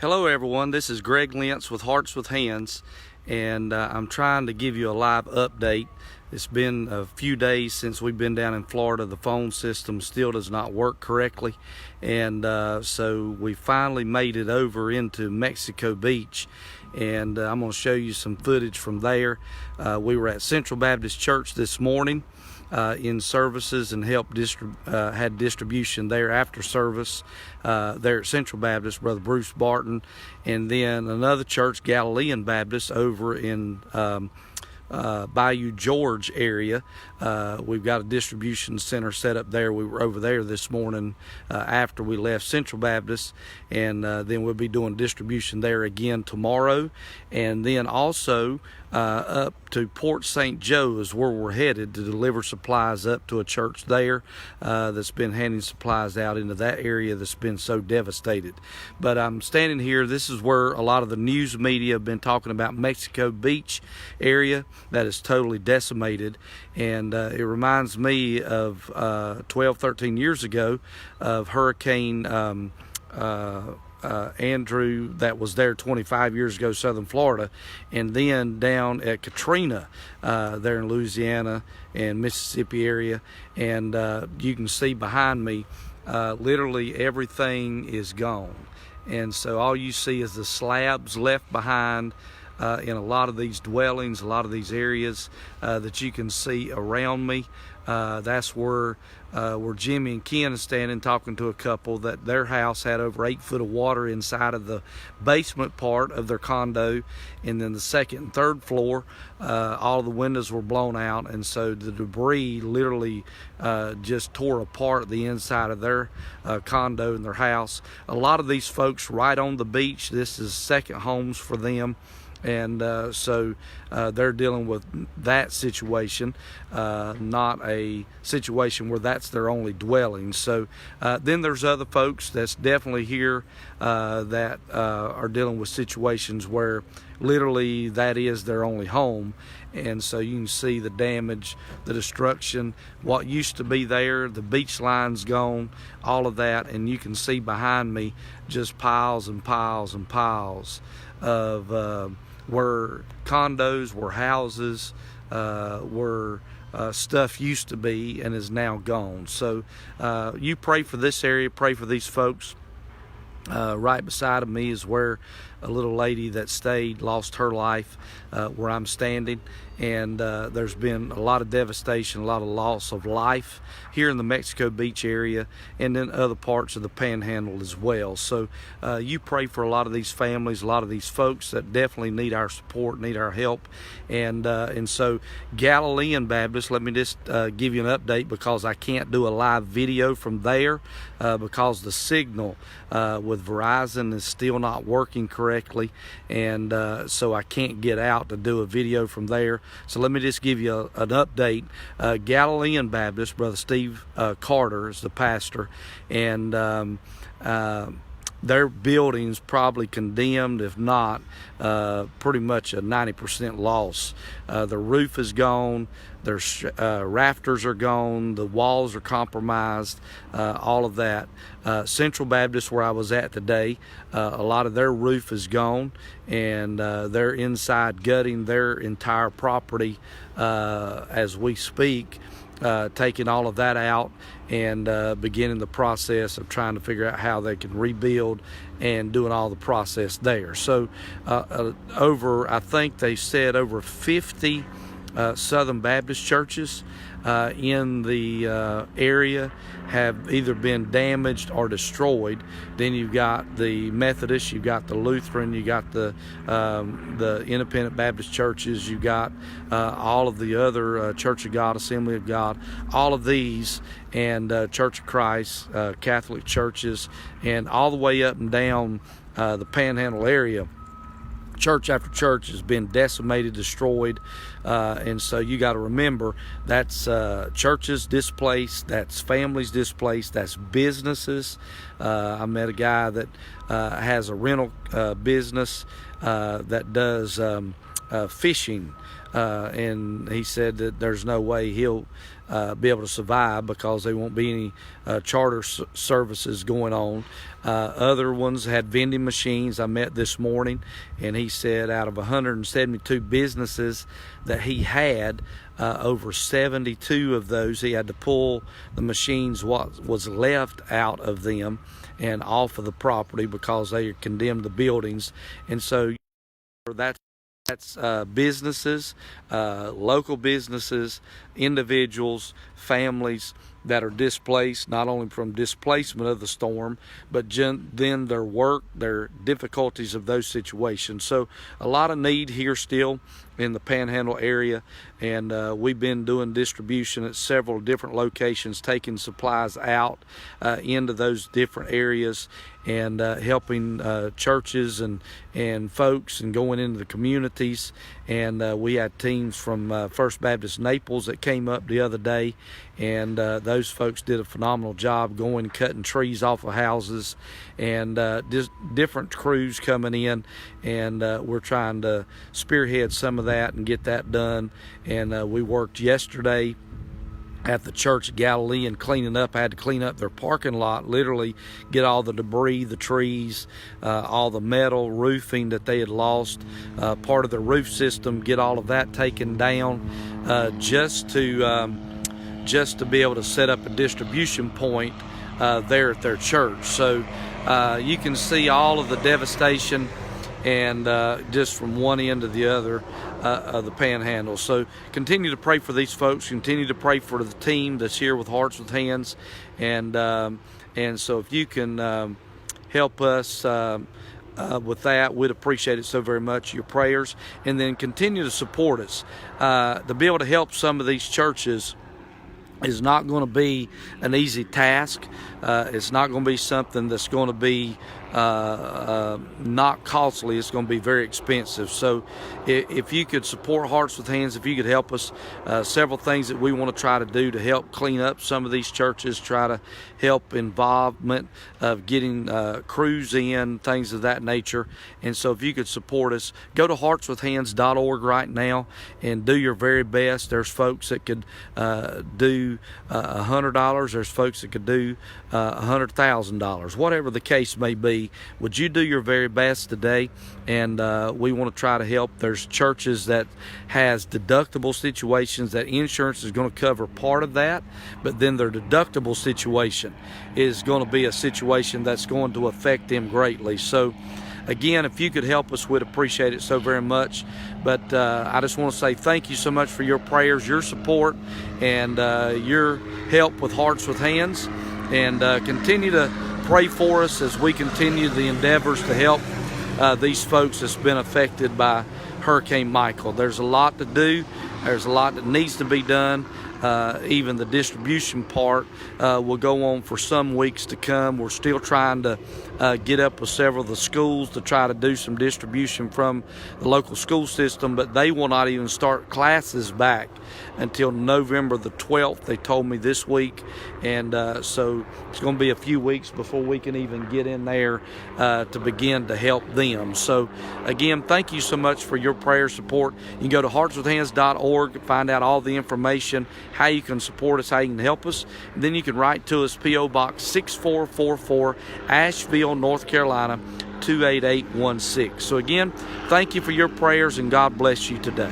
Hello everyone, this is Greg Lentz with Hearts with Hands, and I'm trying to give you a live update. It's been a few days since we've been down in Florida. The phone system still does not work correctly, and so we finally made it over into Mexico Beach, and I'm going to show you some footage from there. We were at Central Baptist Church this morning in services and had distribution there after service there at Central Baptist, Brother Bruce Barton, and then another church, Galilean Baptist, over in Bayou George area. We've got a distribution center set up there. We were over there this morning after we left Central Baptist, and then we'll be doing distribution there again tomorrow, and then also up to Port St. Joe is where we're headed to deliver supplies up to a church there that's been handing supplies out into that area that's been so devastated. But I'm standing here. This is where a lot of the news media have been talking about Mexico Beach area that is totally decimated, and it reminds me of 12, 13 years ago of Hurricane Andrew that was there 25 years ago, Southern Florida, and then down at Katrina there in Louisiana and Mississippi area, and you can see behind me literally everything is gone, and so all you see is the slabs left behind in a lot of these dwellings, a lot of these areas that you can see around me. That's where Jimmy and Ken is standing talking to a couple that their house had over 8 foot of water inside of the basement part of their condo, and then the second and third floor, all the windows were blown out, and so the debris literally just tore apart the inside of their condo and their house. A lot of these folks right on the beach, this is second homes for them. And so they're dealing with that situation, not a situation where that's their only dwelling. So then there's other folks that's definitely here that are dealing with situations where literally that is their only home. And so you can see the damage, the destruction, what used to be there, the beach line's gone, all of that. And you can see behind me just piles and piles and piles of where condos, where houses, where stuff used to be and is now gone. So you pray for this area, pray for these folks. Right beside of me is where a little lady that stayed lost her life where I'm standing, and there's been a lot of devastation, a lot of loss of life here in the Mexico Beach area and in other parts of the Panhandle as well. So you pray for a lot of these families, a lot of these folks that definitely need our support, need our help. And so Galilean Baptist, let me just give you an update, because I can't do a live video from there because the signal with Verizon is still not working correctly, and so I can't get out to do a video from there. So let me just give you an update. Galilean Baptist, Brother Steve Carter is the pastor, and their building's probably condemned, if not pretty much a 90% loss. The roof is gone, their rafters are gone, the walls are compromised, all of that. Central Baptist, where I was at today, a lot of their roof is gone, and they're inside gutting their entire property as we speak, taking all of that out and beginning the process of trying to figure out how they can rebuild and doing all the process there. So I think they said over 50 Southern Baptist churches in the area have either been damaged or destroyed. Then you've got the Methodist, you've got the Lutheran, you got the Independent Baptist churches, you got all of the other Church of God, Assembly of God, all of these, and Church of Christ, Catholic churches, and all the way up and down the Panhandle area. Church after church has been decimated, destroyed, and so you got to remember that's churches displaced, that's families displaced, that's businesses. I met a guy that has a rental business that does fishing and he said that there's no way he'll be able to survive because there won't be any charter services going on. Other ones had vending machines. I met this morning, and he said out of 172 businesses that he had, over 72 of those he had to pull the machines what was left out of them and off of the property because they condemned the buildings. And so that's businesses, local businesses, individuals, families that are displaced, not only from displacement of the storm, but then their work, their difficulties of those situations. So a lot of need here still in the Panhandle area, and we've been doing distribution at several different locations, taking supplies out into those different areas, and helping churches and folks, and going into the communities. And we had teams from First Baptist Naples that came up the other day, and those folks did a phenomenal job going cutting trees off of houses, and just different crews coming in, and we're trying to spearhead some of that and get that done. And we worked yesterday at the Church of Galilean cleaning up. I had to clean up their parking lot, literally get all the debris, the trees, all the metal roofing that they had lost, part of the roof system, get all of that taken down, just to be able to set up a distribution point there at their church. So you can see all of the devastation, and just from one end to the other of the Panhandle. So continue to pray for these folks. Continue to pray for the team that's here with Hearts with Hands, and so if you can help us with that, we'd appreciate it so very much, your prayers, and then continue to support us. To be able to help some of these churches is not going to be an easy task. It's not going to be something that's going to be not costly. It's going to be very expensive. So if you could support Hearts with Hands, if you could help us, several things that we want to try to do to help clean up some of these churches, try to help involvement of getting crews in, things of that nature. And so if you could support us, go to heartswithhands.org right now and do your very best. There's folks that could do $100. There's folks that could do $100,000. Whatever the case may be, would you do your very best today? And we want to try to help. There's churches that has deductible situations that insurance is going to cover part of that, but then their deductible situation is going to be a situation that's going to affect them greatly. So again, if you could help us, we'd appreciate it so very much. But I just want to say thank you so much for your prayers, your support, and your help with Hearts with Hands. And continue to pray for us as we continue the endeavors to help these folks that's been affected by Hurricane Michael. There's a lot to do. There's a lot that needs to be done. Even the distribution part will go on for some weeks to come. We're still trying to get up with several of the schools to try to do some distribution from the local school system, but they will not even start classes back until November the 12th, they told me this week. And so it's going to be a few weeks before we can even get in there to begin to help them. So again, thank you so much for your prayer support. You can go to heartswithhands.org, find out all the information, how you can support us, how you can help us. And then you can write to us, P.O. Box 6444, Asheville, North Carolina, 28816. So again, thank you for your prayers, and God bless you today.